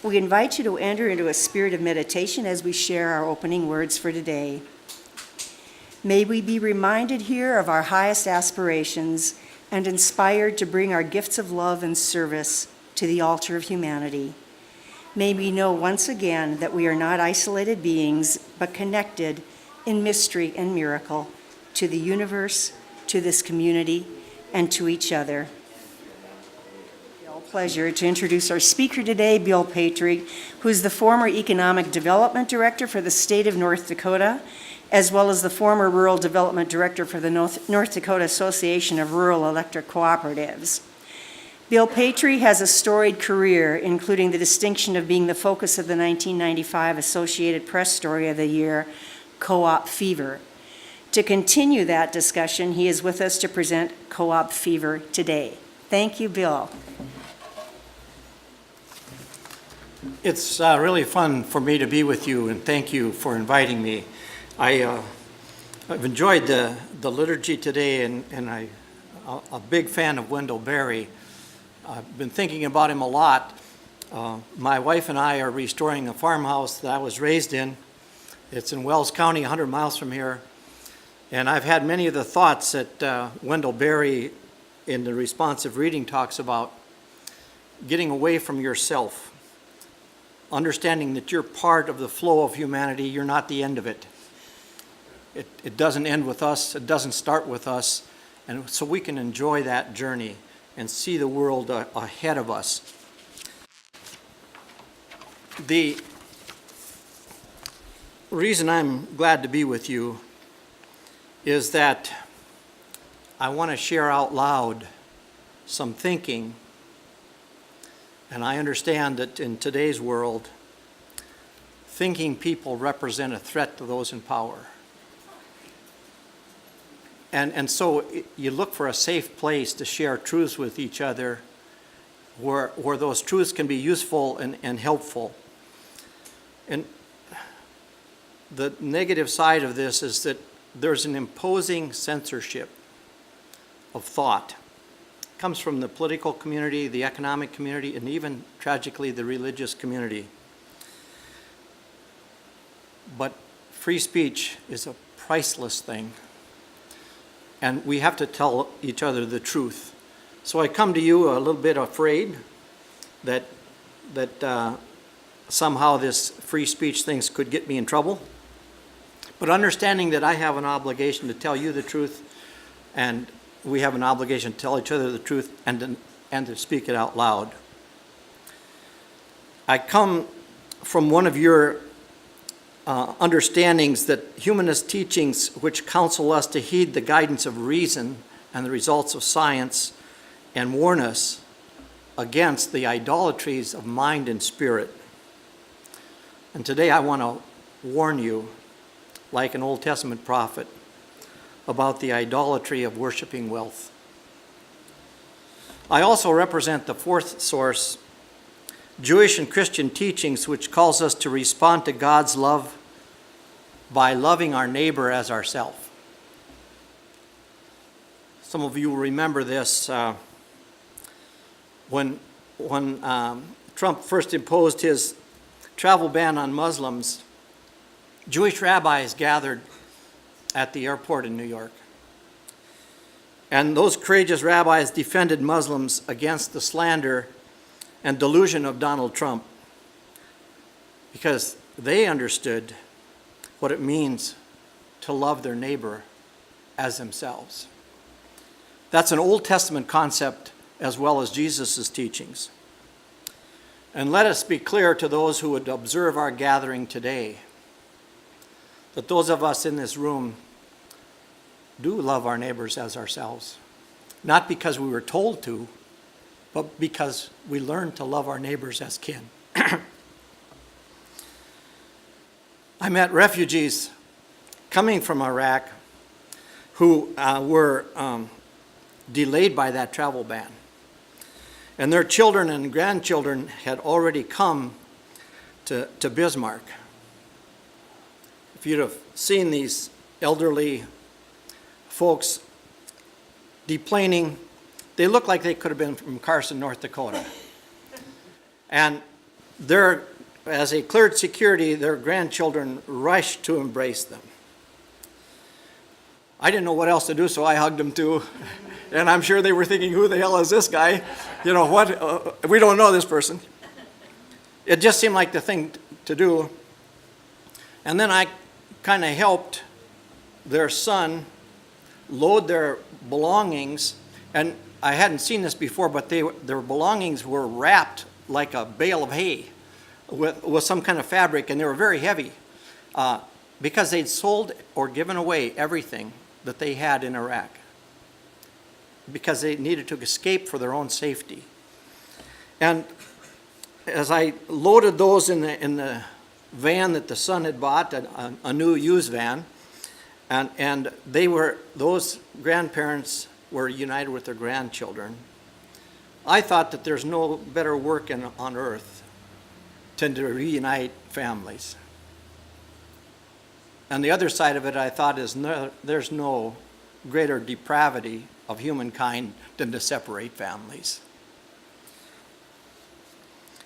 We invite you to enter into a spirit of meditation as we share our opening words for today. May we be reminded here of our highest aspirations and inspired to bring our gifts of love and service to the altar of humanity. May we know once again that we are not isolated beings, but connected in mystery and miracle to the universe, to this community, and to each other. It's a pleasure to introduce our speaker today, Bill Patrie, who is the former Economic Development Director for the state of North Dakota, as well as the former Rural Development Director for the North Dakota Association of Rural Electric Cooperatives. Bill Patrie has a storied career, including the distinction of being the focus of the 1995 Associated Press Story of the Year, Co-op Fever. To continue that discussion, he is with us to present Co-op Fever today. Thank you, Bill. It's really fun for me to be with you, and thank you for inviting me. I've enjoyed the liturgy today, and I'm a big fan of Wendell Berry. I've been thinking about him a lot. My wife and I are restoring a farmhouse that I was raised in. It's in Wells County, 100 miles from here. And I've had many of the thoughts that Wendell Berry in the responsive reading talks about: getting away from yourself, understanding that you're part of the flow of humanity, you're not the end of it. It doesn't end with us, it doesn't start with us, and so we can enjoy that journey and see the world ahead of us. The reason I'm glad to be with you is that I want to share out loud some thinking, and I understand that in today's world, thinking people represent a threat to those in power. And so you look for a safe place to share truths with each other where those truths can be useful and helpful. And the negative side of this is that there's an imposing censorship of thought. It comes from the political community, the economic community, and even, tragically, the religious community. But free speech is a priceless thing. And we have to tell each other the truth. So I come to you a little bit afraid that somehow this free speech things could get me in trouble. But understanding that I have an obligation to tell you the truth, and we have an obligation to tell each other the truth and to speak it out loud. I come from one of your understandings that humanist teachings which counsel us to heed the guidance of reason and the results of science and warn us against the idolatries of mind and spirit. And today I want to warn you, like an Old Testament prophet, about the idolatry of worshiping wealth. I also represent the fourth source, Jewish and Christian teachings, which calls us to respond to God's love by loving our neighbor as ourselves. Some of you will remember this when Trump first imposed his travel ban on Muslims. Jewish rabbis gathered at the airport in New York. And those courageous rabbis defended Muslims against the slander and delusion of Donald Trump, because they understood what it means to love their neighbor as themselves. That's an Old Testament concept as well as Jesus' teachings. And let us be clear to those who would observe our gathering today, that those of us in this room do love our neighbors as ourselves, not because we were told to, but because we learned to love our neighbors as kin. I met refugees coming from Iraq who were delayed by that travel ban. And their children and grandchildren had already come to Bismarck. If you'd have seen these elderly folks deplaning, they looked like they could have been from Carson, North Dakota. And as they cleared security, their grandchildren rushed to embrace them. I didn't know what else to do, so I hugged them too. And I'm sure they were thinking, who the hell is this guy? You know, what? We don't know this person. It just seemed like the thing to do. And then I kind of helped their son load their belongings. And I hadn't seen this before, but their belongings were wrapped like a bale of hay with some kind of fabric, and they were very heavy because they'd sold or given away everything that they had in Iraq because they needed to escape for their own safety. And as I loaded those in the van that the son had bought, a new used van, and those grandparents were united with their grandchildren, I thought that there's no better work on earth than to reunite families. And the other side of it, I thought, is there's no greater depravity of humankind than to separate families.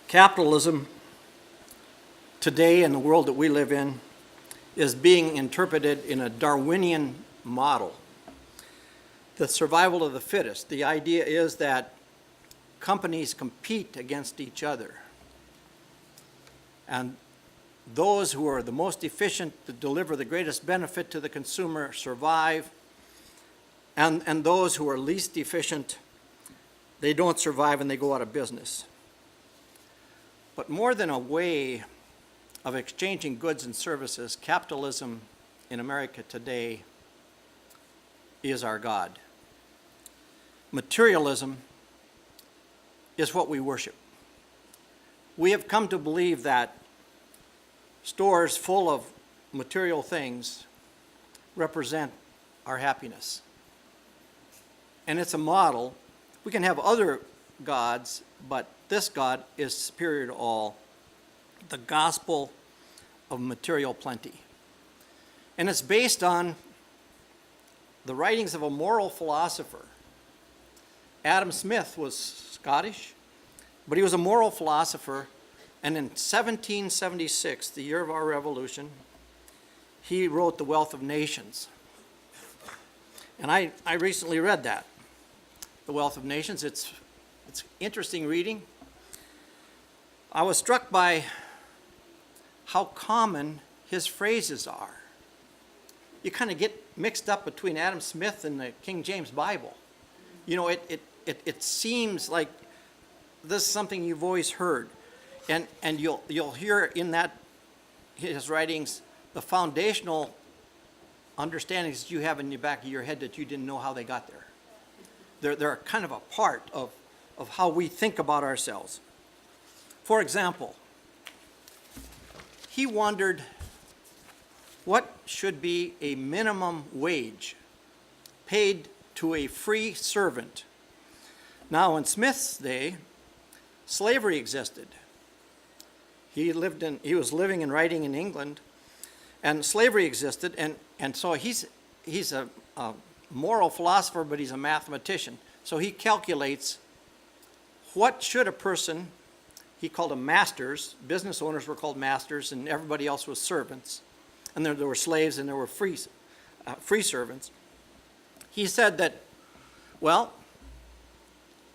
Capitalism today in the world that we live in is being interpreted in a Darwinian model. The survival of the fittest. The idea is that companies compete against each other. And those who are the most efficient to deliver the greatest benefit to the consumer survive. And those who are least efficient, they don't survive and they go out of business. But more than a way of exchanging goods and services, capitalism in America today is our God. Materialism is what we worship. We have come to believe that stores full of material things represent our happiness. And it's a model. We can have other gods, but this God is superior to all. The gospel of material plenty. And it's based on the writings of a moral philosopher. Adam Smith was Scottish, but he was a moral philosopher. And in 1776, the year of our revolution, he wrote The Wealth of Nations. And I recently read that, The Wealth of Nations. It's interesting reading. I was struck by how common his phrases are. You kind of get mixed up between Adam Smith and the King James Bible. You know, it seems like this is something you've always heard. And you'll hear in his writings the foundational understandings that you have in the back of your head that you didn't know how they got there. They're kind of a part of how we think about ourselves. For example, he wondered what should be a minimum wage paid to a free servant. Now, in Smith's day, slavery existed. He was living and writing in England, and slavery existed, and so he's a moral philosopher, but he's a mathematician. So he calculates what should a person, he called them masters, business owners were called masters, and everybody else was servants. And there were slaves and there were free servants. He said that, well,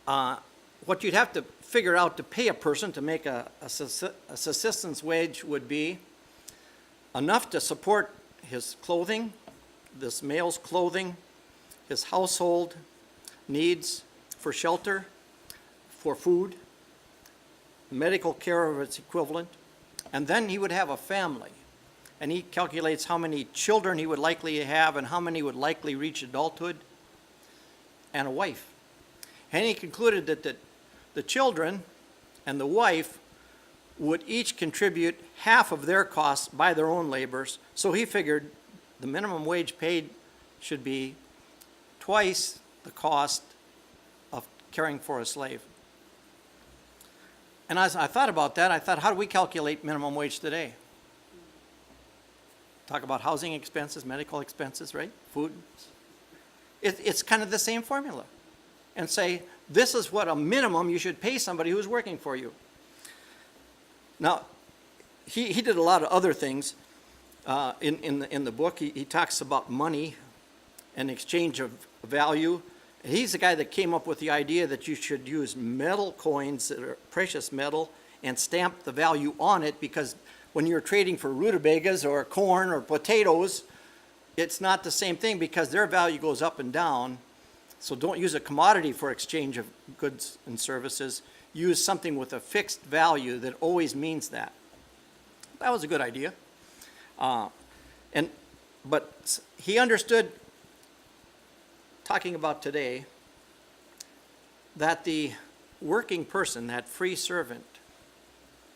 what you'd have to figure out to pay a person to make a subsistence wage would be enough to support his clothing, this male's clothing, his household needs for shelter, for food, medical care of its equivalent, and then he would have a family. And he calculates how many children he would likely have and how many would likely reach adulthood, and a wife. And he concluded that the children and the wife would each contribute half of their costs by their own labors. So he figured the minimum wage paid should be twice the cost of caring for a slave. And as I thought about that, I thought, how do we calculate minimum wage today? Talk about housing expenses, medical expenses, right? Food. It's kind of the same formula. And say, this is what a minimum you should pay somebody who's working for you. Now, he did a lot of other things in the book. He talks about money and exchange of value. He's the guy that came up with the idea that you should use metal coins that are precious metal and stamp the value on it, because when you're trading for rutabagas or corn or potatoes, it's not the same thing because their value goes up and down. So don't use a commodity for exchange of goods and services. Use something with a fixed value that always means that. That was a good idea. But he understood, talking about today, that the working person, that free servant,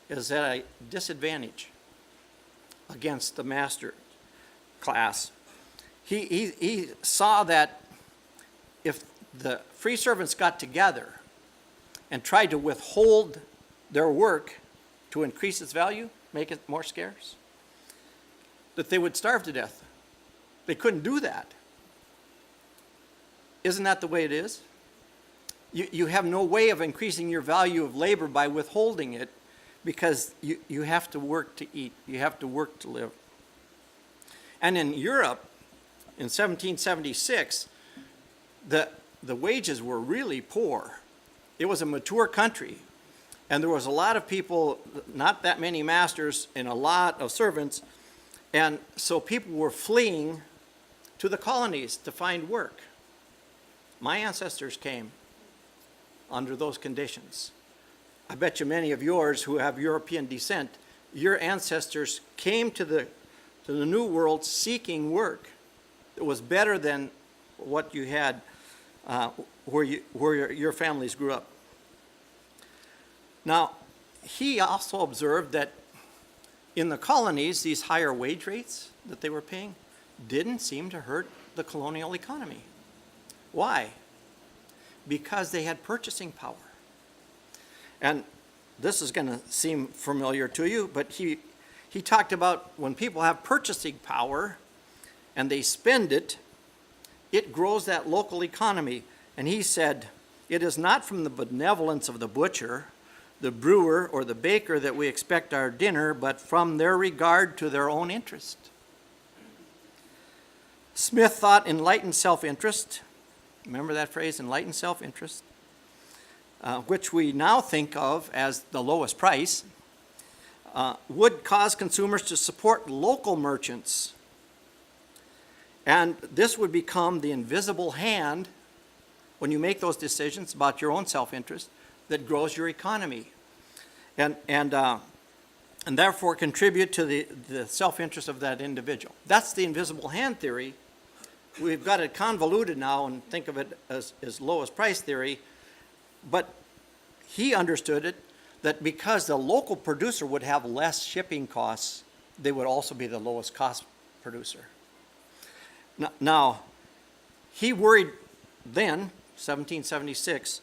is at a disadvantage against the master class. He saw that if the free servants got together and tried to withhold their work to increase its value, make it more scarce, that they would starve to death. They couldn't do that. Isn't that the way it is? You have no way of increasing your value of labor by withholding it, because you have to work to eat. You have to work to live. And in Europe, in 1776, the wages were really poor. It was a mature country, and there was a lot of people, not that many masters, and a lot of servants, and so people were fleeing to the colonies to find work. My ancestors came under those conditions. I bet you many of yours who have European descent, your ancestors came to the New World seeking work that was better than what you had where your families grew up. Now, he also observed that in the colonies, these higher wage rates that they were paying didn't seem to hurt the colonial economy. Why? Because they had purchasing power. And this is going to seem familiar to you, but he talked about when people have purchasing power and they spend it, it grows that local economy. And he said, it is not from the benevolence of the butcher, the brewer, or the baker that we expect our dinner, but from their regard to their own interest. Smith thought enlightened self-interest, remember that phrase, enlightened self-interest, which we now think of as the lowest price, would cause consumers to support local merchants. And this would become the invisible hand, when you make those decisions about your own self-interest, that grows your economy. And therefore contribute to the self-interest of that individual. That's the invisible hand theory. We've got it convoluted now and think of it as lowest price theory, but he understood it that because the local producer would have less shipping costs, they would also be the lowest cost producer. Now, he worried then, 1776,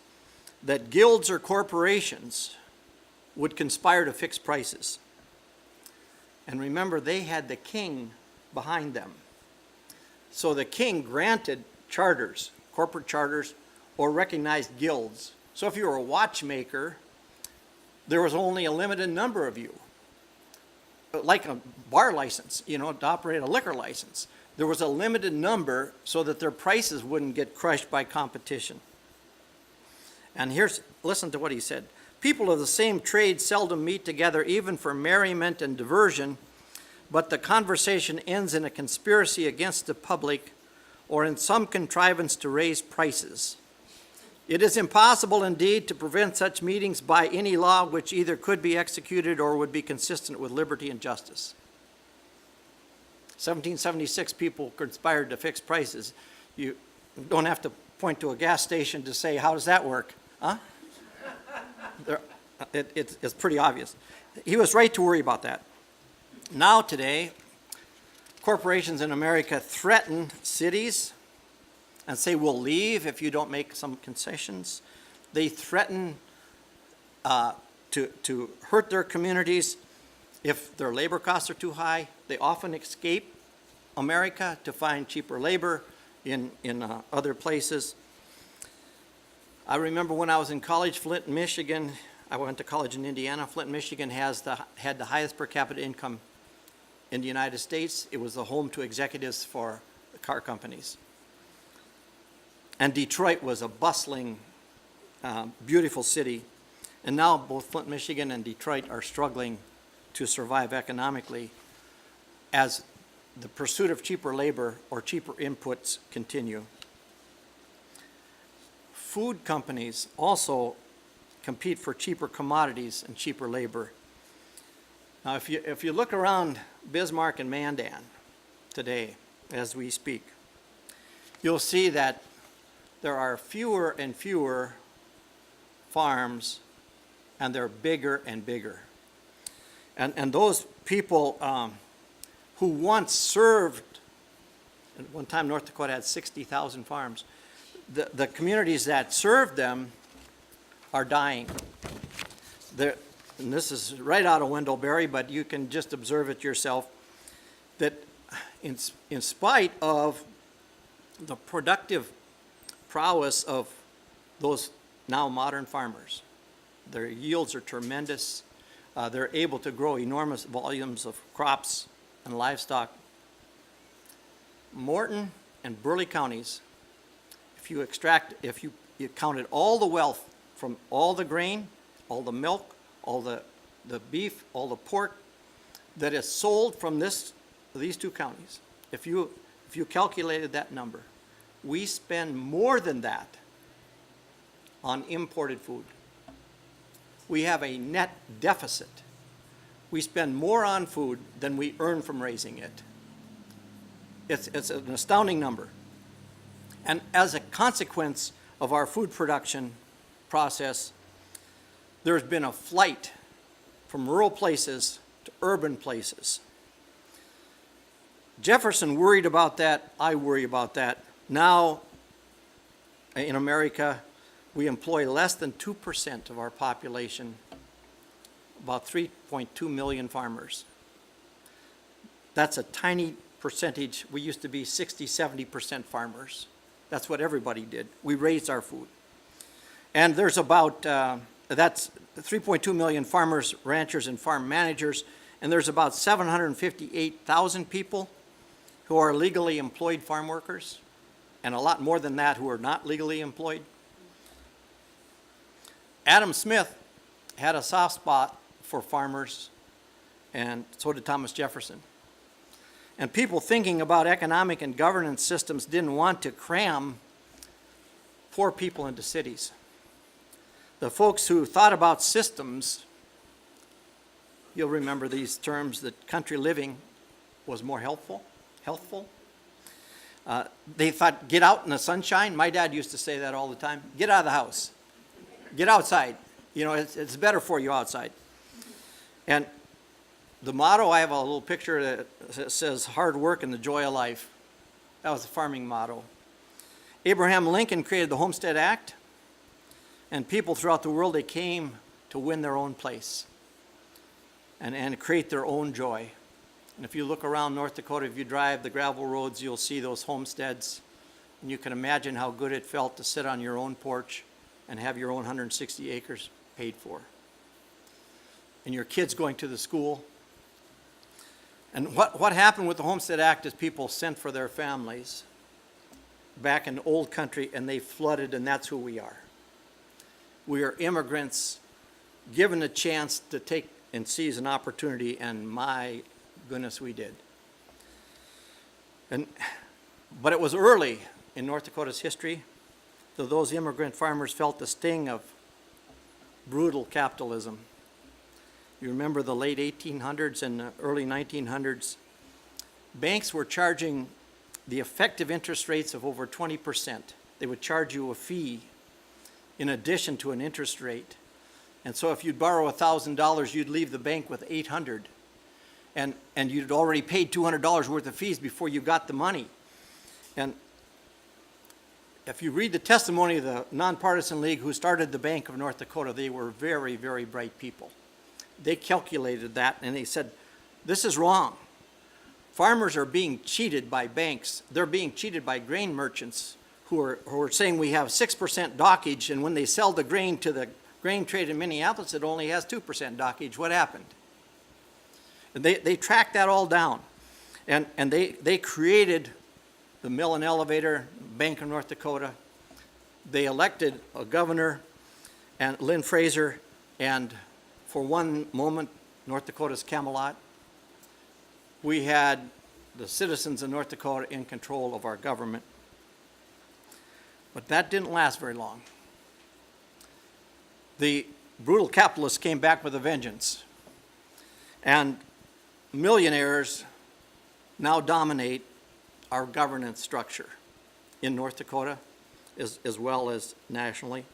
that guilds or corporations would conspire to fix prices. And remember, they had the king behind them. So the king granted charters, corporate charters, or recognized guilds. So if you were a watchmaker, there was only a limited number of you. Like a bar license, to operate a liquor license. There was a limited number so that their prices wouldn't get crushed by competition. And listen to what he said. People of the same trade seldom meet together even for merriment and diversion, but the conversation ends in a conspiracy against the public or in some contrivance to raise prices. It is impossible indeed to prevent such meetings by any law which either could be executed or would be consistent with liberty and justice. 1776 people conspired to fix prices. You don't have to point to a gas station to say, how does that work? Huh? It's pretty obvious. He was right to worry about that. Now today, corporations in America threaten cities and say, we'll leave if you don't make some concessions. They threaten to hurt their communities if their labor costs are too high. They often escape America to find cheaper labor in other places. I remember when I was in college, Flint, Michigan, I went to college in Indiana. Flint, Michigan had the highest per capita income in the United States. It was the home to executives for the car companies. And Detroit was a bustling, beautiful city. And now both Flint, Michigan and Detroit are struggling to survive economically as the pursuit of cheaper labor or cheaper inputs continue. Food companies also compete for cheaper commodities and cheaper labor. Now, if you look around Bismarck and Mandan today, as we speak, you'll see that there are fewer and fewer farms, and they're bigger and bigger. And those people who once served, at one time North Dakota had 60,000 farms, the communities that served them are dying. And this is right out of Wendell-Berry, but you can just observe it yourself, that in spite of the productive prowess of those now modern farmers, their yields are tremendous. They're able to grow enormous volumes of crops and livestock. Morton and Burleigh counties, if you counted all the wealth from all the grain, all the milk, all the beef, all the pork that is sold from these two counties, if you calculated that number, we spend more than that on imported food. We have a net deficit. We spend more on food than we earn from raising it. It's an astounding number. And as a consequence of our food production process, there's been a flight from rural places to urban places. Jefferson worried about that. I worry about that. Now, in America, we employ less than 2% of our population, about 3.2 million farmers. That's a tiny percentage. We used to be 60, 70% farmers. That's what everybody did. We raised our food. And there's about, that's 3.2 million farmers, ranchers, and farm managers, and there's about 758,000 people who are legally employed farm workers, and a lot more than that who are not legally employed. Adam Smith had a soft spot for farmers, and so did Thomas Jefferson. And people thinking about economic and governance systems didn't want to cram poor people into cities. The folks who thought about systems, you'll remember these terms, that country living was more healthful. They thought, get out in the sunshine. My dad used to say that all the time. Get out of the house. Get outside. You know, it's better for you outside. And the motto, I have a little picture that says, hard work and the joy of life. That was the farming motto. Abraham Lincoln created the Homestead Act, and people throughout the world, they came to win their own place and create their own joy. And if you look around North Dakota, if you drive the gravel roads, you'll see those homesteads, and you can imagine how good it felt to sit on your own porch and have your own 160 acres paid for. And your kids going to the school. And what happened with the Homestead Act is people sent for their families back in the old country, and they flooded, and that's who we are. We are immigrants given a chance to take and seize an opportunity, and my goodness, we did. But it was early in North Dakota's history that those immigrant farmers felt the sting of brutal capitalism. You remember the late 1800s and the early 1900s. Banks were charging the effective interest rates of over 20%. They would charge you a fee in addition to an interest rate. And so if you'd borrow $1,000, you'd leave the bank with $800. And you'd already paid $200 worth of fees before you got the money. And if you read the testimony of the Nonpartisan League who started the Bank of North Dakota, they were very, very bright people. They calculated that, and they said, this is wrong. Farmers are being cheated by banks. They're being cheated by grain merchants who are saying we have 6% dockage, and when they sell the grain to the grain trade in Minneapolis that only has 2% dockage. What happened? And they tracked that all down. And they created the mill and elevator, Bank of North Dakota. They elected a governor, and Lynn Fraser, and for one moment, North Dakota's Camelot. We had the citizens of North Dakota in control of our government. But that didn't last very long. The brutal capitalists came back with a vengeance. And millionaires now dominate our governance structure in North Dakota as well as nationally.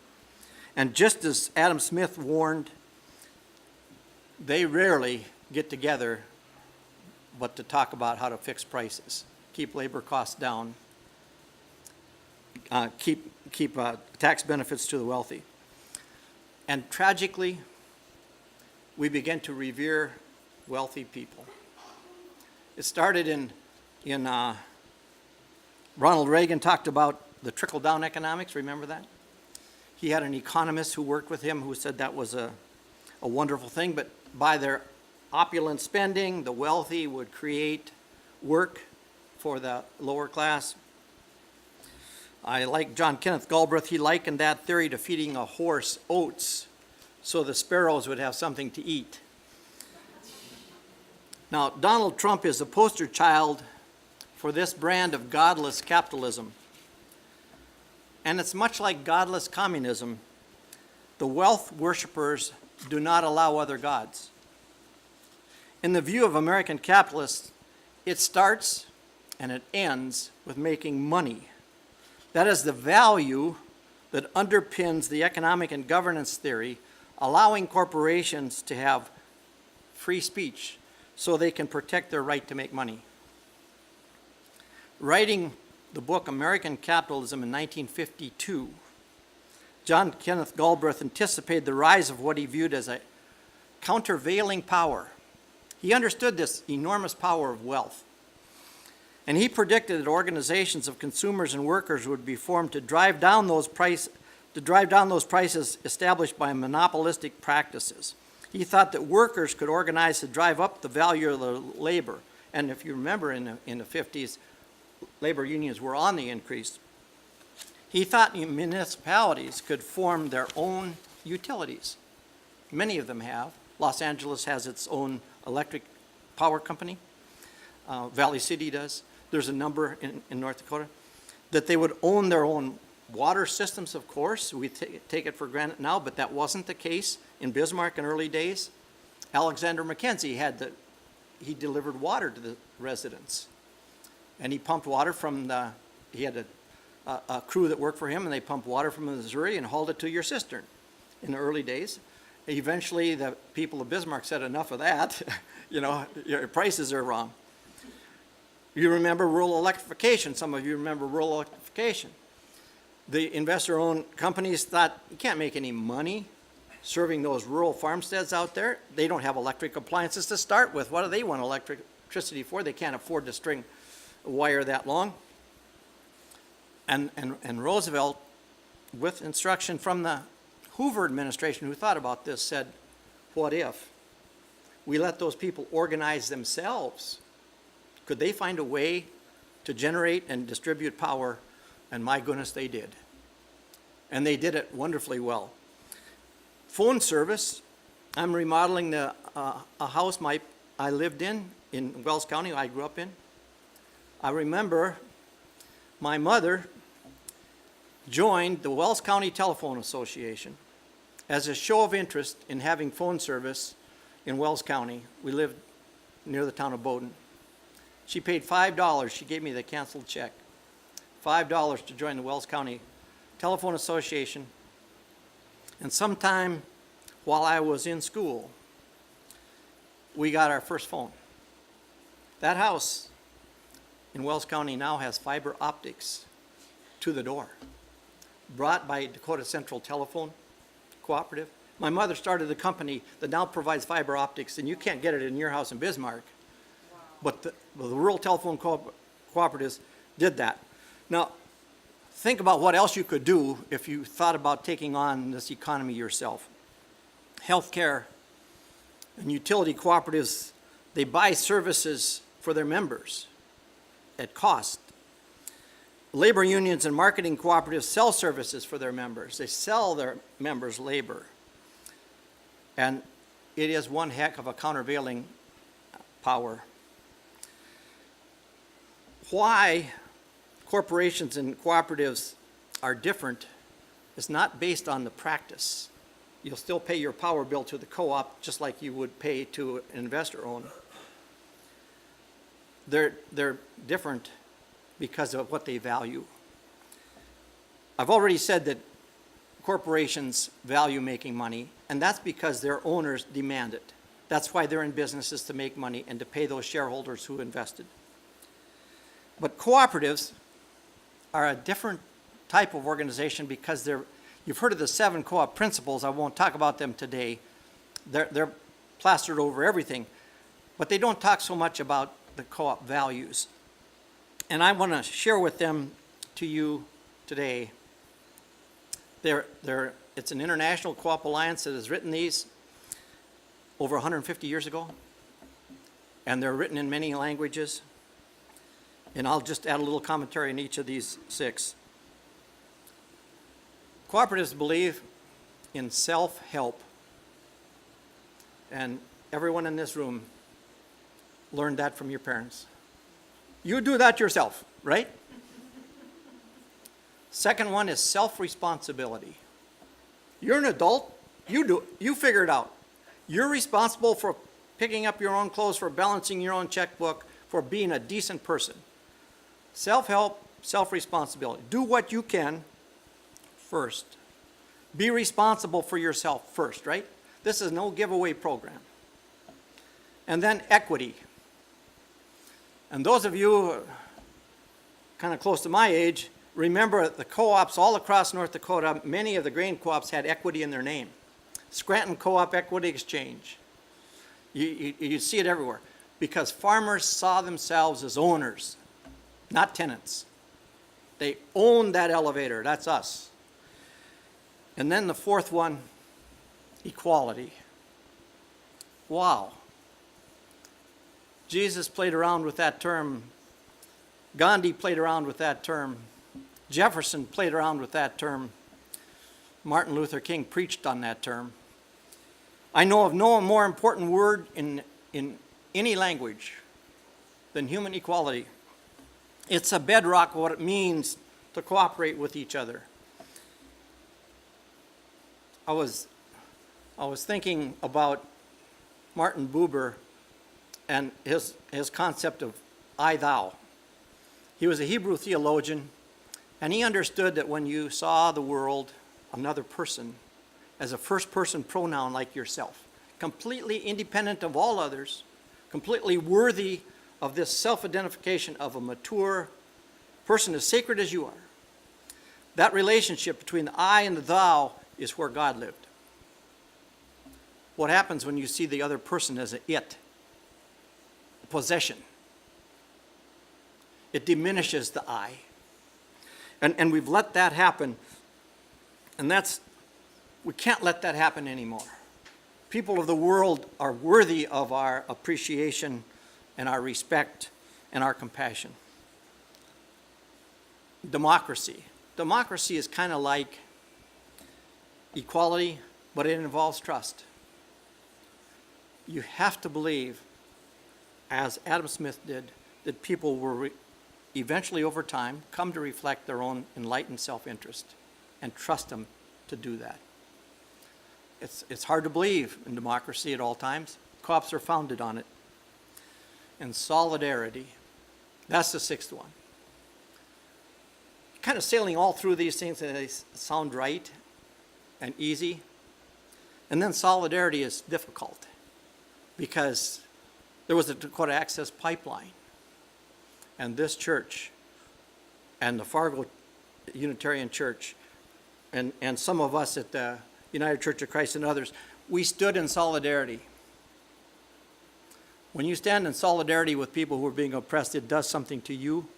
And just as Adam Smith warned, they rarely get together but to talk about how to fix prices, keep labor costs down, keep tax benefits to the wealthy. And tragically, we begin to revere wealthy people. It started in Ronald Reagan talked about the trickle-down economics, remember that? He had an economist who worked with him who said that was a wonderful thing, but by their opulent spending, the wealthy would create work for the lower class. I like John Kenneth Galbraith. He likened that theory to feeding a horse oats so the sparrows would have something to eat. Now, Donald Trump is a poster child for this brand of godless capitalism. And it's much like godless communism. The wealth worshippers do not allow other gods. In the view of American capitalists, it starts and it ends with making money. That is the value that underpins the economic and governance theory, allowing corporations to have free speech so they can protect their right to make money. Writing the book American Capitalism in 1952, John Kenneth Galbraith anticipated the rise of what he viewed as a countervailing power. He understood this enormous power of wealth. And he predicted that organizations of consumers and workers would be formed to drive down those prices established by monopolistic practices. He thought that workers could organize to drive up the value of their labor. And if you remember in the 50s, labor unions were on the increase. He thought municipalities could form their own utilities. Many of them have. Los Angeles has its own electric power company. Valley City does. There's a number in North Dakota. That they would own their own water systems, of course. We take it for granted now, but that wasn't the case in Bismarck in early days. Alexander Mackenzie he delivered water to the residents. And he pumped water he had a crew that worked for him, and they pumped water from Missouri and hauled it to your cistern in the early days. Eventually, the people of Bismarck said, enough of that. Your prices are wrong. You remember rural electrification. Some of you remember rural electrification. The investor-owned companies thought, you can't make any money serving those rural farmsteads out there. They don't have electric appliances to start with. What do they want electricity for? They can't afford to string a wire that long. And Roosevelt, with instruction from the Hoover administration who thought about this, said, what if we let those people organize themselves? Could they find a way to generate and distribute power? And my goodness, they did. And they did it wonderfully well. Phone service, I'm remodeling a house I lived in Wells County, I grew up in. I remember my mother joined the Wells County Telephone Association as a show of interest in having phone service in Wells County. We lived near the town of Bowdoin. She paid $5. She gave me the canceled check. $5 to join the Wells County Telephone Association. And sometime while I was in school, we got our first phone. That house in Wells County now has fiber optics to the door, brought by Dakota Central Telephone Cooperative. My mother started a company that now provides fiber optics, and you can't get it in your house in Bismarck. Wow. But the rural telephone cooperatives did that. Now, think about what else you could do if you thought about taking on this economy yourself. healthcare, and utility cooperatives, they buy services for their members at cost. Labor unions and marketing cooperatives sell services for their members. They sell their members labor. And it is one heck of a countervailing power. Why corporations and cooperatives are different is not based on the practice. You'll still pay your power bill to the co-op just like you would pay to an investor owner. They're different because of what they value. I've already said that corporations value making money, and that's because their owners demand it. That's why they're in businesses, to make money and to pay those shareholders who invested. But cooperatives are a different type of organization because you've heard of the 7 co-op principles. I won't talk about them today. They're plastered over everything, but they don't talk so much about the co-op values. And I want to share with them to you today. It's an international co-op alliance that has written these over 150 years ago, and they're written in many languages. And I'll just add a little commentary in each of these 6. Cooperatives believe in self-help, and everyone in this room learned that from your parents. You do that yourself, right? Second one is self-responsibility. You're an adult, you figure it out. You're responsible for picking up your own clothes, for balancing your own checkbook, for being a decent person. Self-help, self-responsibility. Do what you can first. Be responsible for yourself first, right? This is no giveaway program. And then equity. And those of you kind of close to my age, remember the co-ops all across North Dakota, many of the grain co-ops had equity in their name. Scranton Co-op Equity Exchange. You see it everywhere because farmers saw themselves as owners, not tenants. They own that elevator. That's us. And then the fourth one, equality. Wow. Jesus played around with that term. Gandhi played around with that term. Jefferson played around with that term. Martin Luther King preached on that term. I know of no more important word in any language than human equality. It's a bedrock of what it means to cooperate with each other. I was thinking about Martin Buber and his concept of I, thou. He was a Hebrew theologian, and he understood that when you saw the world, another person, as a first-person pronoun like yourself, completely independent of all others, completely worthy of this self-identification of a mature person as sacred as you are, that relationship between the I and the thou is where God lived. What happens when you see the other person as an it, a possession? It diminishes the I. And we've let that happen, and we can't let that happen anymore. People of the world are worthy of our appreciation and our respect and our compassion. Democracy. Democracy is kind of like equality, but it involves trust. You have to believe, as Adam Smith did, that people will eventually over time come to reflect their own enlightened self-interest and trust them to do that. It's hard to believe in democracy at all times. Co-ops are founded on it. And solidarity, that's the sixth one. Kind of sailing all through these things, and they sound right and easy. And then solidarity is difficult because there was a Dakota Access Pipeline. And this church and the Fargo Unitarian Church and some of us at the United Church of Christ and others, we stood in solidarity. When you stand in solidarity with people who are being oppressed, it does something to you.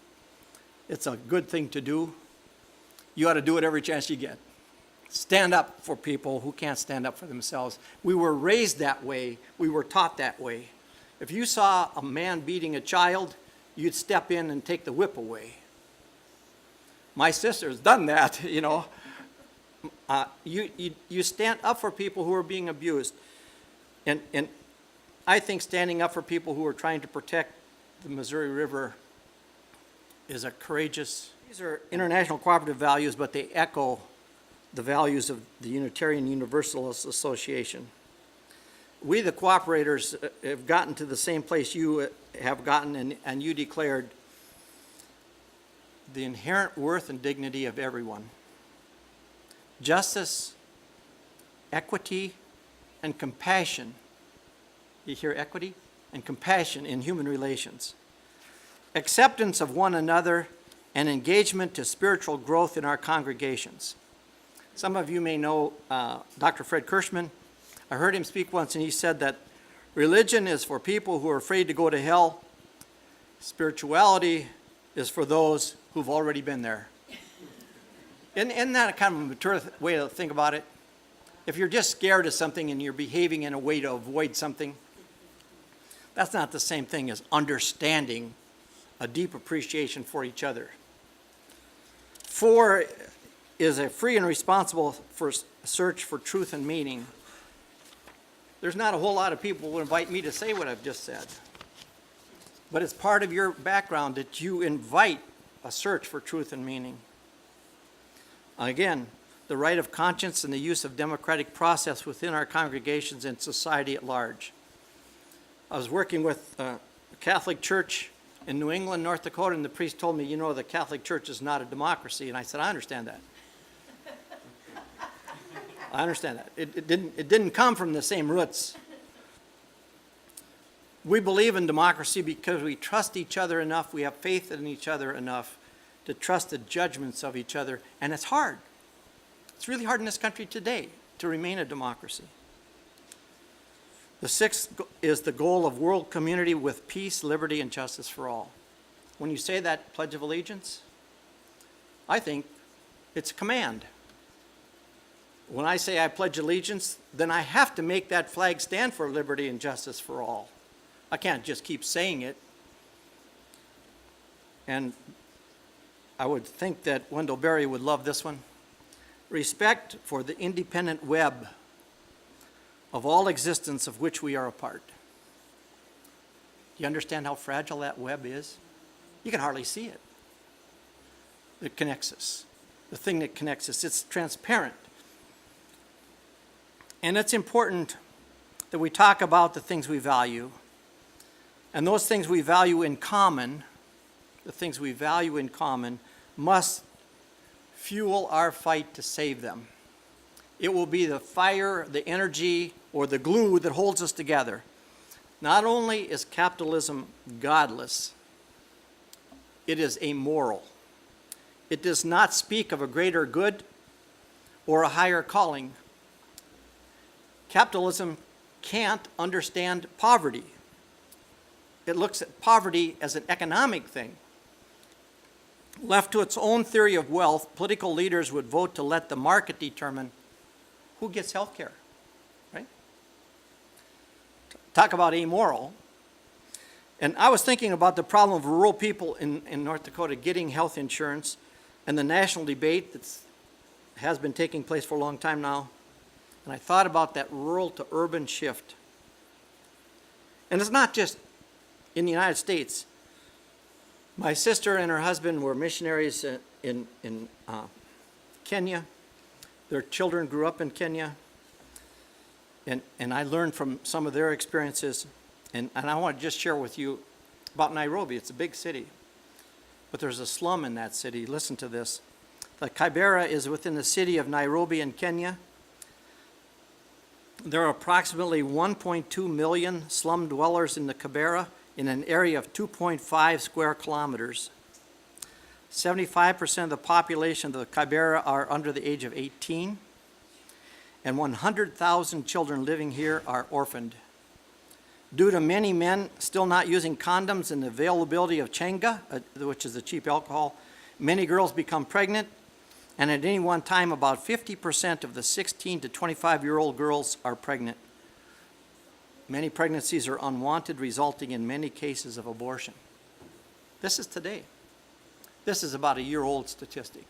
It's a good thing to do. You ought to do it every chance you get. stand up for people who can't stand up for themselves. We were raised that way. We were taught that way. If you saw a man beating a child, you'd step in and take the whip away. My sister's done that, you know. You stand up for people who are being abused. And I think standing up for people who are trying to protect the Missouri River is a courageous. These are international cooperative values, but they echo the values of the Unitarian Universalist Association. We, the cooperators, have gotten to the same place you have gotten, and you declared the inherent worth and dignity of everyone. Justice, equity, and compassion. You hear equity? And compassion in human relations. Acceptance of one another and engagement to spiritual growth in our congregations. Some of you may know Dr. Fred Kirschman. I heard him speak once, and he said that religion is for people who are afraid to go to hell. Spirituality is for those who've already been there. Isn't that a kind of a mature way to think about it? If you're just scared of something and you're behaving in a way to avoid something, that's not the same thing as understanding a deep appreciation for each other. 4 is a free and responsible for search for truth and meaning. There's not a whole lot of people who invite me to say what I've just said. But it's part of your background that you invite a search for truth and meaning. Again, the right of conscience and the use of democratic process within our congregations and society at large. I was working with a Catholic church in New England, North Dakota, and the priest told me, you know, the Catholic Church is not a democracy. And I said, I understand that. I understand that. It didn't come from the same roots. We believe in democracy because we trust each other enough, we have faith in each other enough to trust the judgments of each other, and it's hard. It's really hard in this country today to remain a democracy. The 6th is the goal of world community with peace, liberty, and justice for all. When you say that Pledge of Allegiance, I think it's a command. When I say I pledge allegiance, then I have to make that flag stand for liberty and justice for all. I can't just keep saying it. And I would think that Wendell Berry would love this one. Respect for the independent web of all existence of which we are a part. Do you understand how fragile that web is? You can hardly see it. It connects us. The thing that connects us, it's transparent. And it's important that we talk about the things we value. And those things we value in common, the things we value in common, must fuel our fight to save them. It will be the fire, the energy, or the glue that holds us together. Not only is capitalism godless, it is amoral. It does not speak of a greater good or a higher calling. Capitalism can't understand poverty. It looks at poverty as an economic thing. Left to its own theory of wealth, political leaders would vote to let the market determine who gets health care, right? Talk about amoral. And I was thinking about the problem of rural people in North Dakota getting health insurance and the national debate that has been taking place for a long time now. And I thought about that rural to urban shift. And it's not just in the United States. My sister and her husband were missionaries in Kenya. Their children grew up in Kenya. And I learned from some of their experiences. And I want to just share with you about Nairobi. It's a big city. But there's a slum in that city. Listen to this. The Kibera is within the city of Nairobi in Kenya. There are approximately 1.2 million slum dwellers in the Kibera in an area of 2.5 square kilometers. 75% of the population of the Kibera are under the age of 18, and 100,000 children living here are orphaned. Due to many men still not using condoms and the availability of chenga, which is a cheap alcohol, many girls become pregnant, And at any one time, about 50% of the 16 to 25-year-old girls are pregnant. Many pregnancies are unwanted, resulting in many cases of abortion. This is today. This is about a year-old statistic.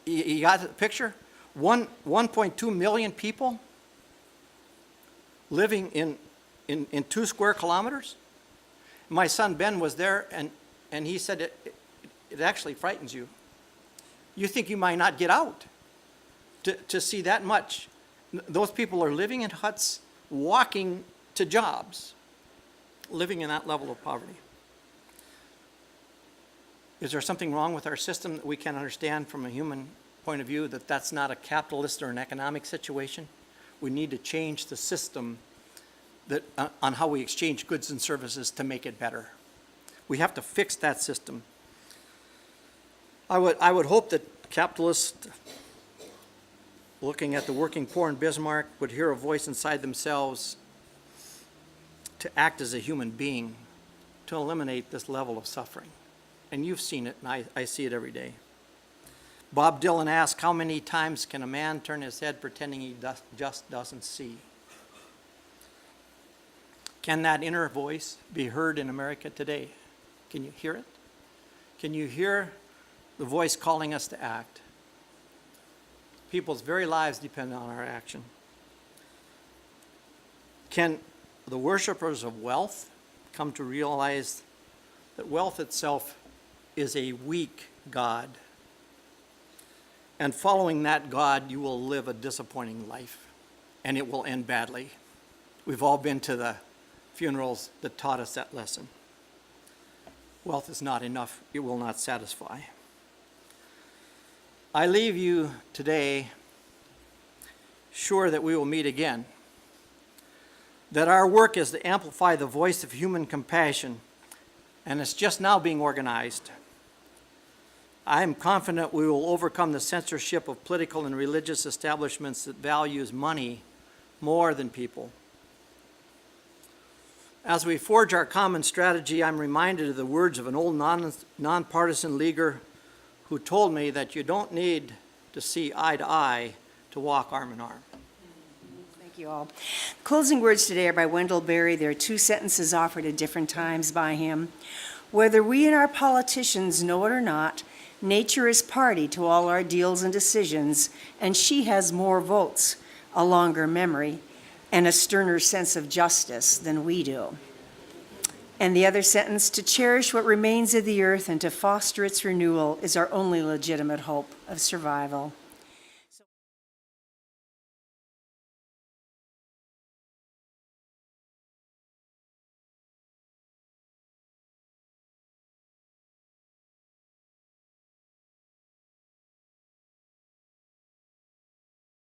You got the picture? 1.2 million people living in 2 square kilometers. My son Ben was there, and he said it actually frightens you. You think you might not get out to see that much. Those people are living in huts, walking to jobs, living in that level of poverty. Is there something wrong with our system that we can't understand from a human point of view, that that's not a capitalist or an economic situation? We need to change the system that, on how we exchange goods and services to make it better. We have to fix that system. I would hope that capitalists looking at the working poor in Bismarck would hear a voice inside themselves to act as a human being, to eliminate this level of suffering. And you've seen it, and I see it every day. Bob Dylan asked, how many times can a man turn his head pretending he just doesn't see? Can that inner voice be heard in America today? Can you hear it? Can you hear the voice calling us to act? People's very lives depend on our action. Can the worshipers of wealth come to realize that wealth itself is a weak God? And following that God, you will live a disappointing life, and it will end badly. We've all been to the funerals that taught us that lesson. Wealth is not enough. It will not satisfy. I leave you today sure that we will meet again, that our work is to amplify the voice of human compassion, and it's just now being organized. I am confident we will overcome the censorship of political and religious establishments that values money more than people. As we forge our common strategy, I'm reminded of the words of an old nonpartisan leaguer who told me that you don't need to see eye to eye to walk arm in arm. Thank you all. Closing words today are by Wendell Berry. There are 2 sentences offered at different times by him. Whether we and our politicians know it or not, nature is party to all our deals and decisions, and she has more votes, a longer memory, and a sterner sense of justice than we do. And the other sentence, to cherish what remains of the earth and to foster its renewal is our only legitimate hope of survival.